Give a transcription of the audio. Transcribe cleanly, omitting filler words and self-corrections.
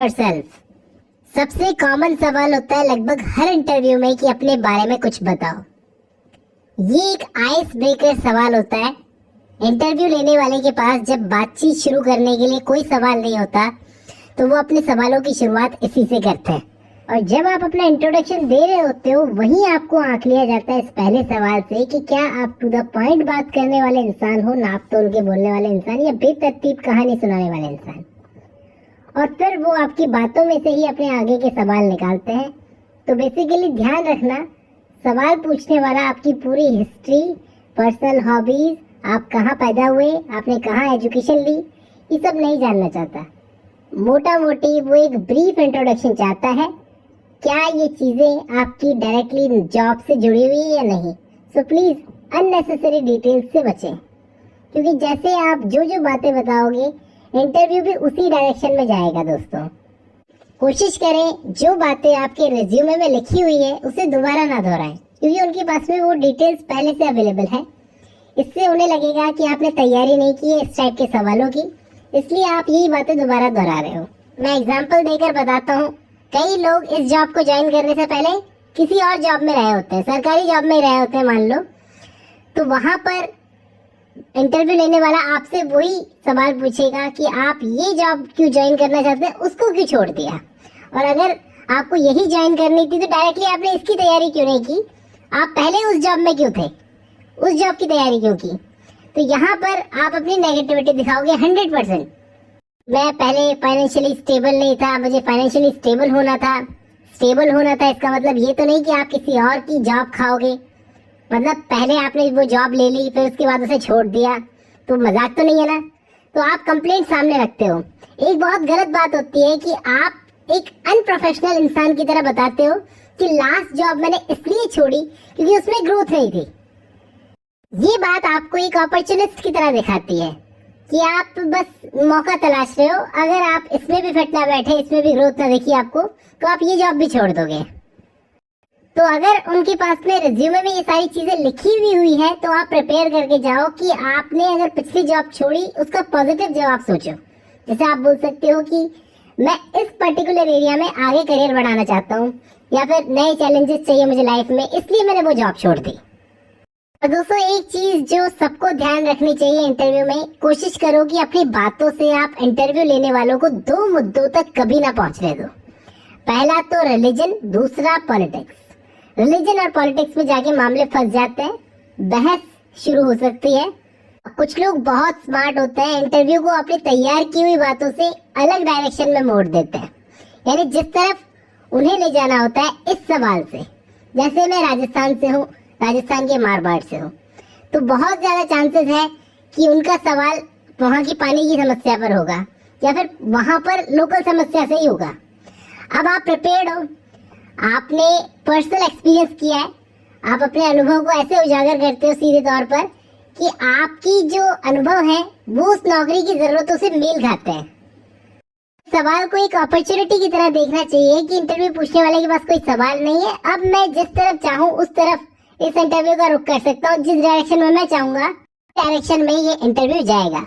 Yourself. सबसे common सवाल होता है लगभग हर इंटरव्यू में कि अपने बारे में कुछ बताओ। ये एक आइस ब्रेकर सवाल होता है। इंटरव्यू लेने वाले के पास जब बातचीत शुरू करने के लिए कोई सवाल नहीं होता तो वो अपने सवालों की शुरुआत इसी से करते हैं। और जब आप अपना इंट्रोडक्शन दे रहे होते हो वहीं आपको आंक लिया जाता है इस पहले सवाल से कि क्या आप टू द पॉइंट बात करने वाले इंसान हो, नाप तोल के बोलने वाले इंसान, या बेतरतीब कहानी सुनाने वाले इंसान। और फिर वो आपकी बातों में से ही अपने आगे के सवाल निकालते हैं। तो बेसिकली ध्यान रखना, सवाल पूछने वाला आपकी पूरी हिस्ट्री, पर्सनल हॉबीज, आप कहाँ पैदा हुए, आपने कहाँ एजुकेशन ली, ये सब नहीं जानना चाहता। मोटा मोटी वो एक ब्रीफ इंट्रोडक्शन चाहता है। क्या ये चीजें आपकी डायरेक्टली जॉब से जुड़ी हुई है या नहीं। सो प्लीज अननेसेसरी डिटेल्स से बचें, क्योंकि जैसे आप जो जो बातें बताओगे इंटरव्यू भी उसी डायरेक्शन में जाएगा। दोस्तों, कोशिश करें जो बातें आपके रिज्यूमे में लिखी हुई है उसे दोबारा ना दोहराएं, क्योंकि उनके पास में वो डिटेल्स पहले से अवेलेबल है। इससे उन्हें लगेगा कि आपने तैयारी नहीं की है इस टाइप के सवालों की, इसलिए आप यही बातें दोबारा दोहरा रहे हो। मैं एग्जांपल देकर बताता हूँ। कई लोग इस जॉब को ज्वाइन करने से पहले किसी और जॉब में रहे होते हैं, सरकारी जॉब में रहे होते हैं मान लो, तो वहां पर इंटरव्यू लेने वाला आपसे वही सवाल पूछेगा कि आप ये जॉब क्यों ज्वाइन करना चाहते हैं, उसको क्यों छोड़ दिया, और अगर आपको यही ज्वाइन करनी थी तो डायरेक्टली आपने इसकी तैयारी क्यों नहीं की, आप पहले उस जॉब में क्यों थे, उस जॉब की तैयारी क्यों की। तो यहाँ पर आप अपनी नेगेटिविटी दिखाओगे 100%। मैं पहले फाइनेंशियली स्टेबल नहीं था, मुझे फाइनेंशियली स्टेबल होना था। स्टेबल होना था इसका मतलब ये तो नहीं कि आप किसी और की जॉब खाओगे, मतलब पहले आपने वो जॉब ले ली फिर उसके बाद उसे छोड़ दिया, तो मजाक तो नहीं है ना। तो आप कंप्लेंट सामने रखते हो। एक बहुत गलत बात होती है कि आप एक अनप्रोफेशनल इंसान की तरह बताते हो कि लास्ट जॉब मैंने इसलिए छोड़ी क्योंकि उसमें ग्रोथ नहीं थी। ये बात आपको एक अपॉर्चुनिस्ट की तरह दिखाती है कि आप बस मौका तलाश रहे हो। अगर आप इसमें भी फिट ना बैठे, इसमें भी ग्रोथ ना देखी आपको, तो आप ये जॉब भी छोड़ दोगे। तो अगर उनके पास में रिज्यूमे में ये सारी चीजें लिखी हुई है तो आप प्रिपेयर करके जाओ कि आपने अगर पिछली जॉब छोड़ी उसका पॉजिटिव जवाब सोचो। जैसे आप बोल सकते हो कि मैं इस पर्टिकुलर एरिया में आगे करियर बढ़ाना चाहता हूँ, या फिर नए चैलेंजेस चाहिए मुझे लाइफ में, इसलिए मैंने वो जॉब छोड़ दी। और दोस्तों, एक चीज जो सबको ध्यान रखनी चाहिए इंटरव्यू में, कोशिश करो कि अपनी बातों से आप इंटरव्यू लेने वालों को 2 मुद्दों तक कभी ना पहुंचने दो। पहला तो रिलीजन, दूसरा पॉलिटिक्स। रिलीजन और पॉलिटिक्स में जाके मामले फंस जाते हैं, बहस शुरू हो सकती है। कुछ लोग बहुत स्मार्ट होते हैं, इंटरव्यू को अपनी तैयार की हुई बातों से अलग डायरेक्शन में मोड़ देते हैं, यानी जिस तरफ उन्हें ले जाना होता है इस सवाल से। जैसे मैं राजस्थान से हूँ, राजस्थान के मारवाड़ से हूँ, तो बहुत ज्यादा चांसेस है कि उनका सवाल वहाँ की पानी की समस्या पर होगा, या फिर वहां पर लोकल समस्या से ही होगा। अब आप प्रिपेयर्ड हो, आपने पर्सनल एक्सपीरियंस किया है, आप अपने अनुभव को ऐसे उजागर करते हो सीधे तौर पर कि आपकी जो अनुभव है वो उस नौकरी की जरूरतों से मेल खाते हैं। सवाल को एक अपॉर्चुनिटी की तरह देखना चाहिए कि इंटरव्यू पूछने वाले के पास कोई सवाल नहीं है, अब मैं जिस तरफ चाहूँ उस तरफ इस इंटरव्यू का रुख कर सकता हूँ, जिस डायरेक्शन में मैं चाहूंगा डायरेक्शन में ये इंटरव्यू जाएगा।